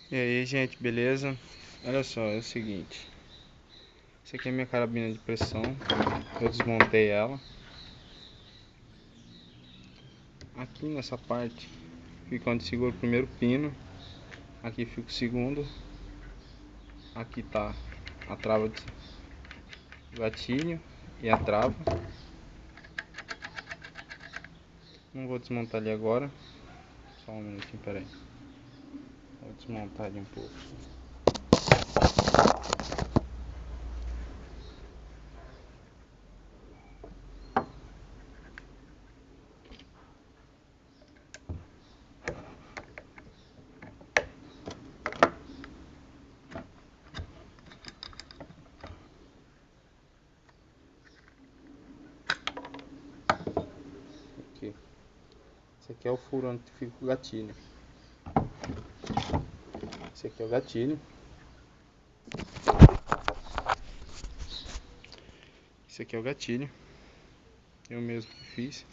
E aí, gente, beleza? Olha só, é o seguinte. Essa aqui é a minha carabina de pressão. Eu desmontei ela. Aqui nessa parte fica onde segura o primeiro pino. Aqui fica o segundo. Aqui tá a trava do gatilho e a trava. Não vou desmontar ali agora. Só um minutinho, peraí. Vou desmontar ali um pouco. Aqui. Esse aqui é o furo onde fica o gatilho. Esse aqui é o gatilho. Esse aqui é o gatilho. Eu mesmo que fiz.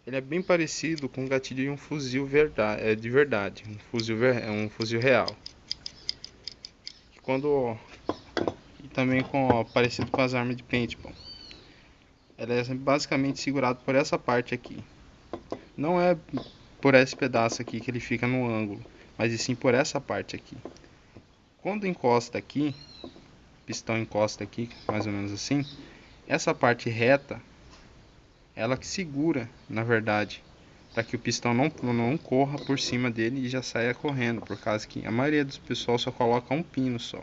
Ele é bem parecido com o gatilho de um fuzil de verdade. Um fuzil real. E também parecido com as armas de paintball. Ela é basicamente segurada por essa parte aqui. Não é por esse pedaço aqui que ele fica no ângulo, mas e sim por essa parte aqui. Quando encosta aqui, o pistão encosta aqui, mais ou menos assim, essa parte reta, ela que segura, na verdade, para que o pistão não corra por cima dele e já saia correndo, por causa que a maioria dos pessoal só coloca um pino só.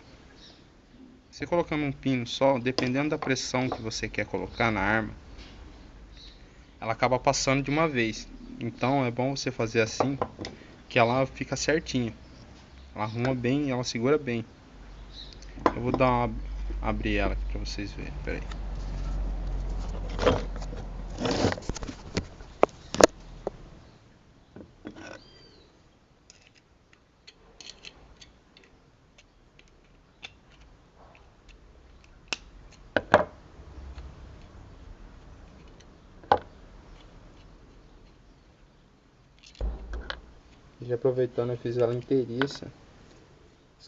Você colocando um pino só, dependendo da pressão que você quer colocar na arma, ela acaba passando de uma vez. Então é bom você fazer assim, que ela fica certinha. Ela arruma bem, ela segura bem. Eu vou abrir ela aqui pra vocês verem. Pera aí. Já aproveitando, eu fiz ela inteiriça.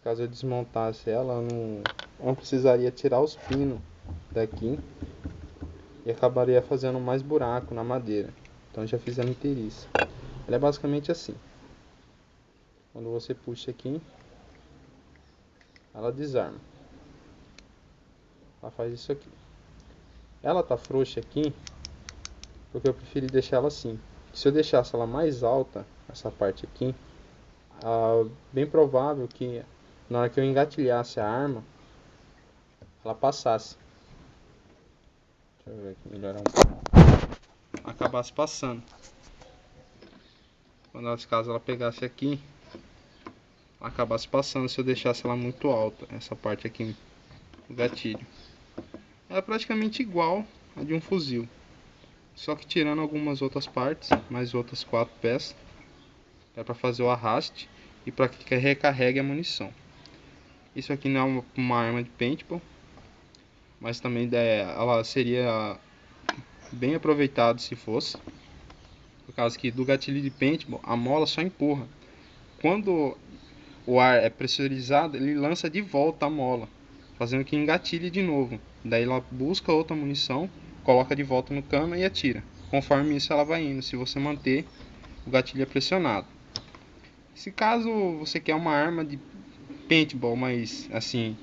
Caso eu desmontasse ela, eu não precisaria tirar os pinos daqui e acabaria fazendo mais buraco na madeira. Então já fiz ela inteiriça. Ela é basicamente assim. Quando você puxa aqui, ela desarma. Ela faz isso aqui. Ela tá frouxa aqui porque eu preferi deixar ela assim. Se eu deixasse ela mais alta, essa parte aqui, bem provável que na hora que eu engatilhasse a arma, ela passasse. Deixa eu ver aqui, melhorar um pouco. Acabasse passando. Caso ela pegasse aqui, ela acabasse passando se eu deixasse ela muito alta. Essa parte aqui do gatilho. Ela é praticamente igual a de um fuzil. Só que tirando algumas outras partes, mais outras 4 peças. É para fazer o arraste e para que recarregue a munição. Isso aqui não é uma arma de paintball, mas também ela seria bem aproveitada se fosse. Por causa que do gatilho de paintball, a mola só empurra. Quando o ar é pressurizado, ele lança de volta a mola, fazendo que engatilhe de novo. Daí ela busca outra munição, coloca de volta no cano e atira. Conforme isso ela vai indo, se você manter o gatilho pressionado. Se caso você quer uma arma de paintball, mas assim,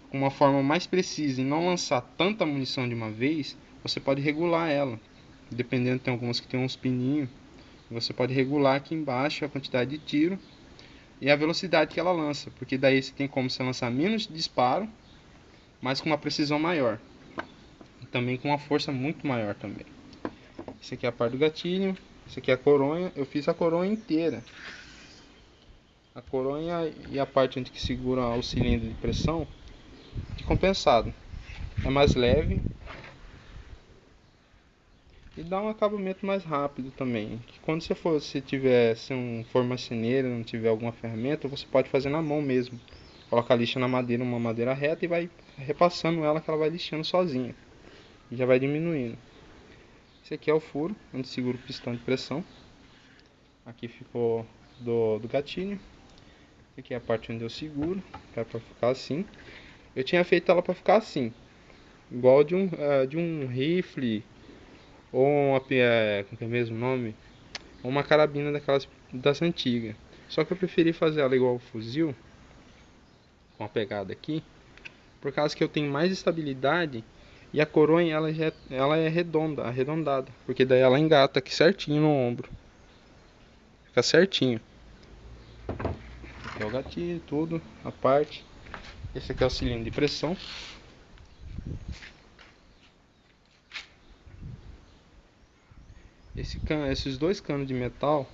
com uma forma mais precisa e não lançar tanta munição de uma vez, você pode regular ela. Dependendo, tem algumas que tem uns pininhos. Você pode regular aqui embaixo a quantidade de tiro e a velocidade que ela lança, porque daí você tem como você lançar menos disparo, mas com uma precisão maior. E também com uma força muito maior também. Esse aqui é a parte do gatilho, esse aqui é a coronha. Eu fiz a coronha inteira. A coronha e a parte onde que segura o cilindro de pressão de compensado. É mais leve e dá um acabamento mais rápido também. Quando se tiver se um for marceneiro, não tiver alguma ferramenta, você pode fazer na mão mesmo. Coloca a lixa na madeira, uma madeira reta e vai repassando ela que ela vai lixando sozinha. E já vai diminuindo. Esse aqui é o furo onde segura o pistão de pressão. Aqui ficou do gatilho. Aqui é a parte onde eu seguro, que é pra ficar assim. Eu tinha feito ela pra ficar assim, igual de um rifle, ou uma, como que é mesmo o nome? Ou uma carabina daquelas das antigas. Só que eu preferi fazer ela igual o fuzil, com a pegada aqui, por causa que eu tenho mais estabilidade e a coronha ela é redonda, arredondada, porque daí ela engata aqui certinho no ombro. Fica certinho. Aqui é o gatilho, tudo, a parte. Esse aqui é o cilindro de pressão. Esses dois canos de metal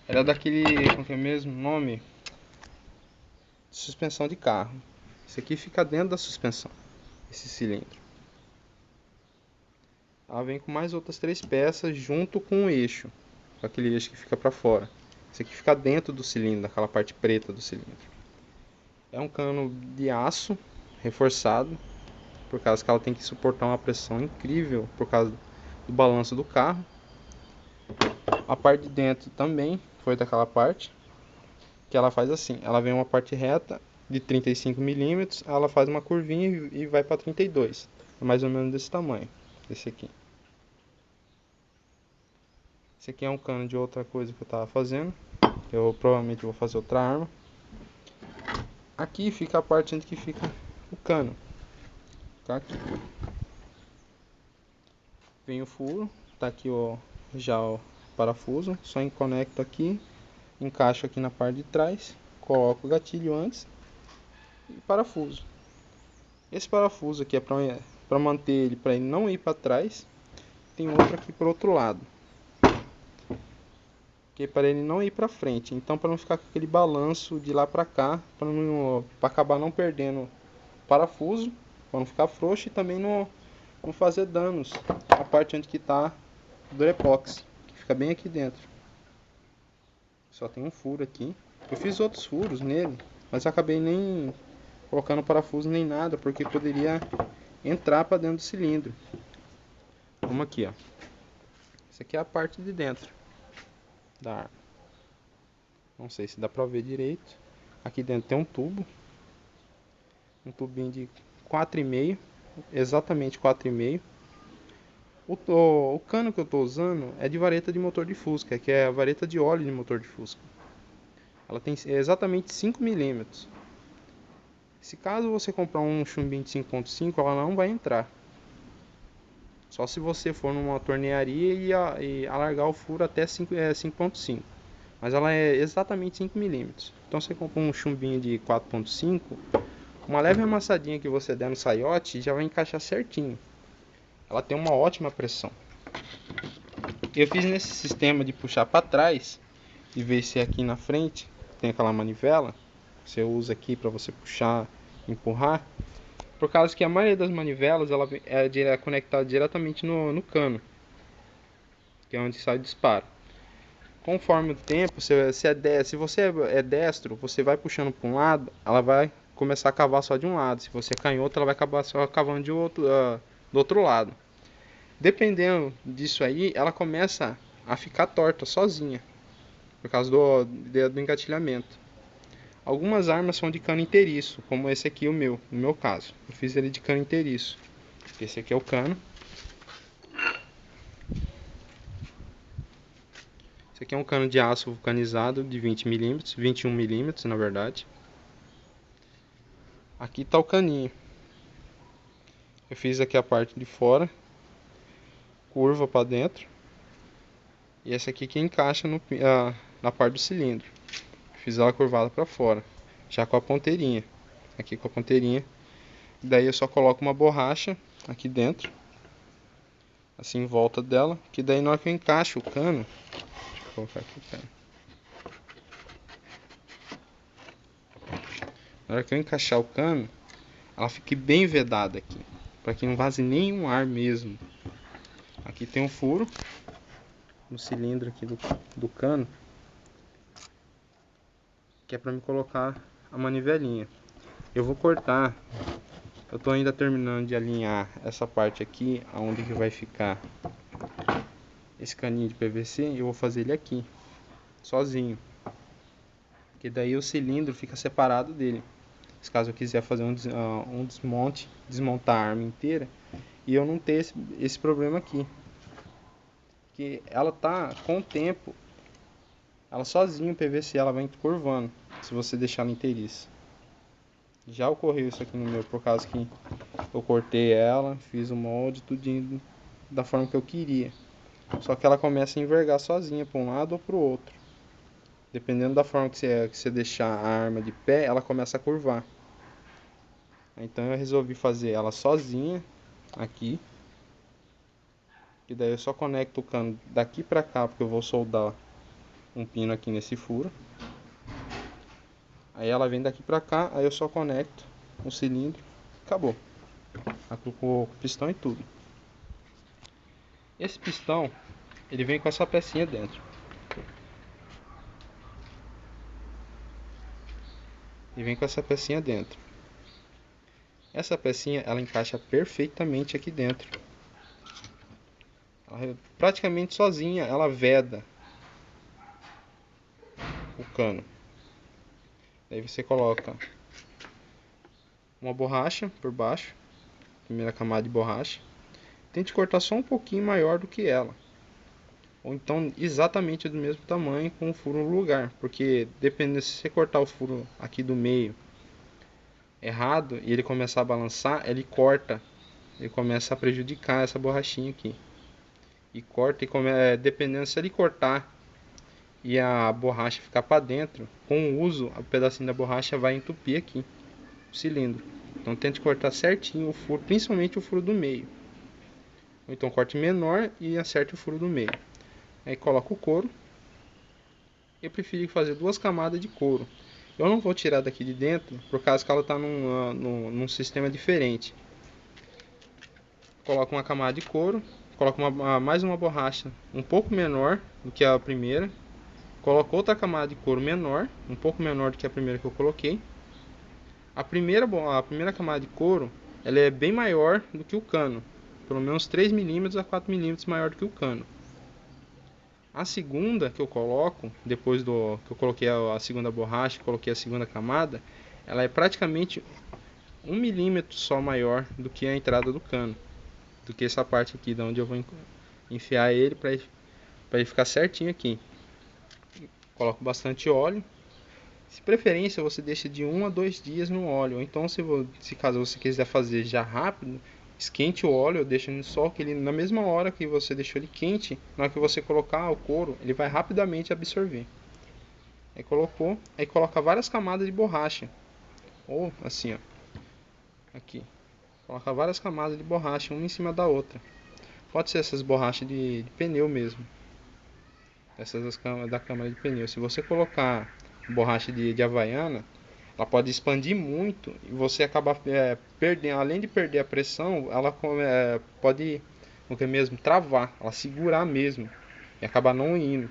era daquele, como que é mesmo o nome? Suspensão de carro. Esse aqui fica dentro da suspensão, esse cilindro. Ela vem com mais outras 3 peças junto com o eixo, com aquele eixo que fica para fora. Esse aqui fica dentro do cilindro, aquela parte preta do cilindro. É um cano de aço reforçado, por causa que ela tem que suportar uma pressão incrível por causa do balanço do carro. A parte de dentro também foi daquela parte que ela faz assim, ela vem uma parte reta de 35 milímetros, ela faz uma curvinha e vai para 32, é mais ou menos desse tamanho, esse aqui. Esse aqui é um cano de outra coisa que eu estava fazendo, eu provavelmente vou fazer outra arma. Aqui fica a parte onde que fica o cano, tá aqui. Vem o furo, tá aqui já o parafuso, só conecto aqui, encaixo aqui na parte de trás, coloco o gatilho antes e parafuso. Esse parafuso aqui é para manter ele, para ele não ir para trás. Tem outro aqui para o outro lado, que é para ele não ir para frente. Então, para não ficar com aquele balanço de lá para cá, para acabar não perdendo o parafuso, para não ficar frouxo e também não fazer danos a parte onde que está o Durepox, que fica bem aqui dentro. Só tem um furo aqui. Eu fiz outros furos nele, mas acabei nem colocando parafuso nem nada, porque poderia entrar para dentro do cilindro. Vamos aqui, ó. Essa aqui é a parte de dentro da arma. Não sei se dá pra ver direito. Aqui dentro tem um tubo. Um tubinho de 4,5. Exatamente 4,5. O cano que eu estou usando é de vareta de motor de Fusca, que é a vareta de óleo de motor de Fusca. Ela tem exatamente 5 milímetros. Se caso você comprar um chumbinho de 5.5, ela não vai entrar. Só se você for numa tornearia e alargar o furo até 5.5. Mas ela é exatamente 5 milímetros. Então você compra um chumbinho de 4.5, uma leve amassadinha que você der no saiote já vai encaixar certinho. Ela tem uma ótima pressão. Eu fiz nesse sistema de puxar para trás, em vez de ser aqui na frente, tem aquela manivela, você usa aqui para você puxar, empurrar, por causa que a maioria das manivelas ela é conectada diretamente no cano, que é onde sai o disparo. Conforme o tempo, se você é destro, você vai puxando para um lado, ela vai começar a cavar só de um lado. Se você é canhoto, ela vai acabar só cavando do outro lado. Dependendo disso aí, ela começa a ficar torta sozinha, por causa do engatilhamento. Algumas armas são de cano inteiriço, como esse aqui, no meu caso. Eu fiz ele de cano inteiriço. Esse aqui é o cano. Esse aqui é um cano de aço vulcanizado de 20 milímetros, 21 milímetros na verdade. Aqui está o caninho. Eu fiz aqui a parte de fora, curva para dentro. E essa aqui que encaixa na parte do cilindro. Fiz ela curvada para fora, já com a ponteirinha. Aqui com a ponteirinha. Daí eu só coloco uma borracha aqui dentro, assim em volta dela, que daí na hora que eu encaixo o cano, deixa eu colocar aqui o cano. Na hora que eu encaixar o cano, ela fique bem vedada aqui, para que não vaze nenhum ar mesmo. Aqui tem um furo no cilindro aqui do cano, que é para me colocar a manivelinha. Eu vou cortar. Eu tô ainda terminando de alinhar essa parte aqui, aonde que vai ficar esse caninho de PVC, e eu vou fazer ele aqui. sozinho. Que daí o cilindro fica separado dele. Se caso eu quiser fazer um desmonte, desmontar a arma inteira, e eu não ter esse problema aqui. Que ela tá, com o tempo, ela sozinha, o PVC, ela vai encurvando, se você deixar ela inteiriça. Já ocorreu isso aqui no meu, por causa que eu cortei ela, fiz o molde, tudinho da forma que eu queria. Só que ela começa a envergar sozinha para um lado ou para o outro. Dependendo da forma que você deixar a arma de pé, ela começa a curvar. Então eu resolvi fazer ela sozinha aqui. E daí eu só conecto o cano daqui para cá, porque eu vou soldar um pino aqui nesse furo. Aí ela vem daqui para cá, aí eu só conecto o cilindro, acabou. Com o pistão e tudo. Esse pistão, ele vem com essa pecinha dentro. E vem com essa pecinha dentro. Essa pecinha, ela encaixa perfeitamente aqui dentro. Ela, praticamente sozinha, ela veda o cano. Daí você coloca uma borracha por baixo, primeira camada de borracha. Tente cortar só um pouquinho maior do que ela. Ou então exatamente do mesmo tamanho com o furo no lugar. Porque dependendo, se você cortar o furo aqui do meio errado e ele começar a balançar, ele corta. Ele começa a prejudicar essa borrachinha aqui. E corta e dependendo se ele cortar e a borracha ficar para dentro, com o uso, o pedacinho da borracha vai entupir aqui o cilindro. Então tente cortar certinho o furo, principalmente o furo do meio. Ou então corte menor e acerte o furo do meio. Aí coloca o couro. Eu preferi fazer 2 camadas de couro. Eu não vou tirar daqui de dentro, por causa que ela está num sistema diferente. Coloco uma camada de couro, coloco mais uma borracha um pouco menor do que a primeira. Coloco outra camada de couro menor, um pouco menor do que a primeira que eu coloquei. A primeira camada de couro, ela é bem maior do que o cano, pelo menos 3 mm a 4 mm maior do que o cano. A segunda que eu coloco, depois que eu coloquei a segunda borracha, coloquei a segunda camada, ela é praticamente 1 milímetro só maior do que a entrada do cano, do que essa parte aqui, de onde eu vou enfiar ele para ele ficar certinho aqui. Coloco bastante óleo. Se preferência, você deixa de 1 a 2 dias no óleo. Ou então, se caso você quiser fazer já rápido, esquente o óleo, deixa no sol, que ele, na mesma hora que você deixou ele quente, na hora que você colocar o couro, ele vai rapidamente absorver. Aí colocou, aí coloca várias camadas de borracha. Ou assim, ó. Aqui. Coloca várias camadas de borracha, uma em cima da outra. Pode ser essas borrachas de pneu mesmo. Essas da câmara de pneu. Se você colocar borracha de Havaiana, ela pode expandir muito e você acaba perdendo, além de perder a pressão, ela pode, o que mesmo, travar, ela segurar mesmo e acabar não indo.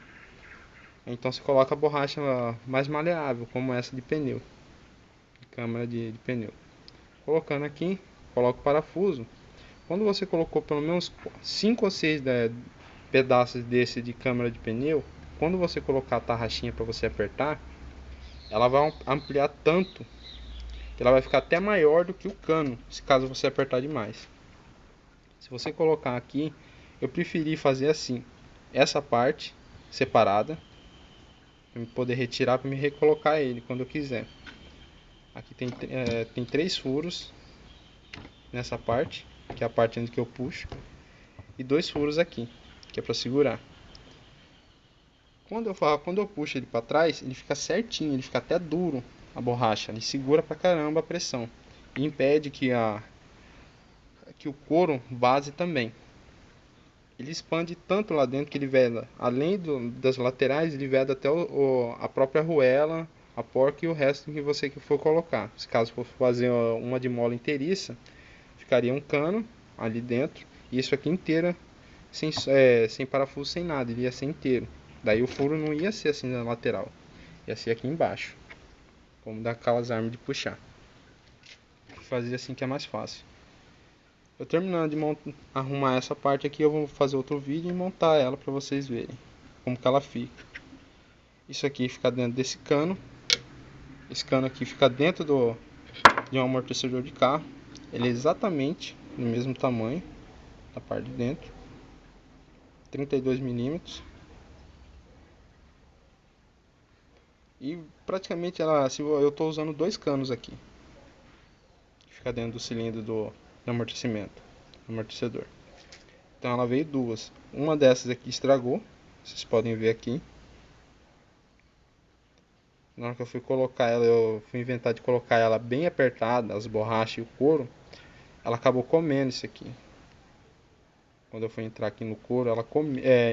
Então você coloca a borracha mais maleável, como essa de pneu, de câmara de pneu. Colocando aqui, coloca o parafuso. Quando você colocou pelo menos 5 ou 6 pedaços desse de câmara de pneu, quando você colocar a tarraxinha para você apertar, ela vai ampliar tanto que ela vai ficar até maior do que o cano, se caso você apertar demais. Se você colocar aqui, eu preferi fazer assim, essa parte separada, para eu poder retirar, para me recolocar ele quando eu quiser. Aqui tem 3 furos nessa parte, que é a parte onde que eu puxo, e 2 furos aqui, que é para segurar. Quando eu puxo ele para trás, ele fica certinho, ele fica até duro a borracha, ele segura pra caramba a pressão e impede que o couro vaze também. Ele expande tanto lá dentro que ele veda, além das laterais, ele veda até a própria arruela, a porca e o resto que você for colocar. Se caso for fazer uma de mola inteiriça, ficaria um cano ali dentro, e isso aqui inteira sem parafuso, sem nada, ele ia ser inteiro. Daí o furo não ia ser assim na lateral, ia ser aqui embaixo, como daquelas armas de puxar. Fazer assim que é mais fácil. Eu terminando de arrumar essa parte aqui, eu vou fazer outro vídeo e montar ela para vocês verem como que ela fica. Isso aqui fica dentro desse cano. Esse cano aqui fica dentro de um amortecedor de carro. Ele é exatamente do mesmo tamanho da parte de dentro, 32 milímetros. E praticamente eu estou usando dois canos aqui, que fica dentro do cilindro do amortecedor. Então ela veio duas. Uma dessas aqui estragou, vocês podem ver aqui. Na hora que eu fui colocar ela, eu fui inventar de colocar ela bem apertada, as borrachas e o couro, ela acabou comendo isso aqui. Quando eu fui entrar aqui no couro,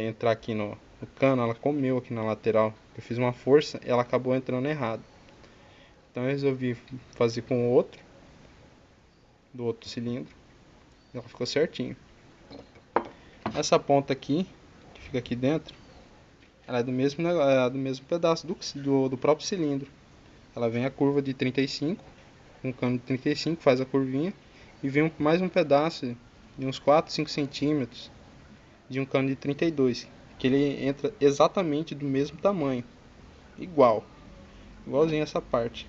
entrar aqui no cano, ela comeu aqui na lateral. Eu fiz uma força e ela acabou entrando errado. Então eu resolvi fazer com o outro, do outro cilindro, e ela ficou certinho. Essa ponta aqui, que fica aqui dentro, ela é do mesmo pedaço do próprio cilindro. Ela vem a curva de 35, um cano de 35, faz a curvinha, e vem mais um pedaço de uns 4, 5 centímetros de um cano de 32, que ele entra exatamente do mesmo tamanho, igualzinho essa parte.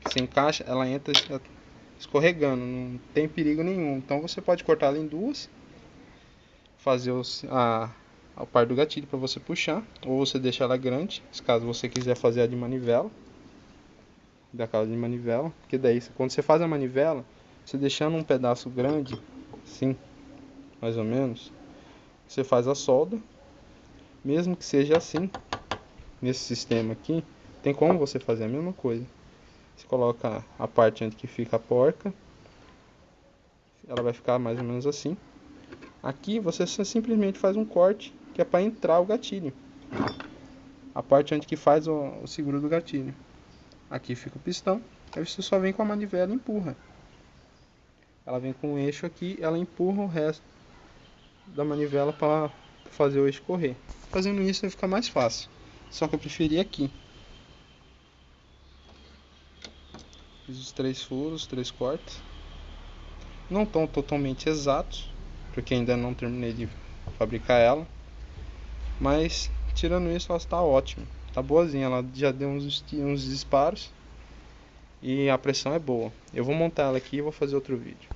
Você encaixa, ela entra escorregando, não tem perigo nenhum. Então você pode cortar ela em duas, fazer a parte do gatilho para você puxar, ou você deixa ela grande, caso você quiser fazer a de manivela, daquela de manivela, porque daí quando você faz a manivela, você deixando um pedaço grande, assim, mais ou menos, você faz a solda, mesmo que seja assim, nesse sistema aqui, tem como você fazer a mesma coisa. Você coloca a parte onde que fica a porca, ela vai ficar mais ou menos assim. Aqui você simplesmente faz um corte, que é para entrar o gatilho, a parte onde que faz o seguro do gatilho. Aqui fica o pistão, aí você só vem com a manivela e empurra. Ela vem com o eixo aqui, ela empurra o resto da manivela para fazer o eixo correr. Fazendo isso vai ficar mais fácil, só que eu preferi aqui. Fiz os 3 furos, 3 cortes. Não estão totalmente exatos, porque ainda não terminei de fabricar ela. Mas tirando isso, ela está ótima. Está boazinha, ela já deu uns disparos. E a pressão é boa. Eu vou montar ela aqui e vou fazer outro vídeo.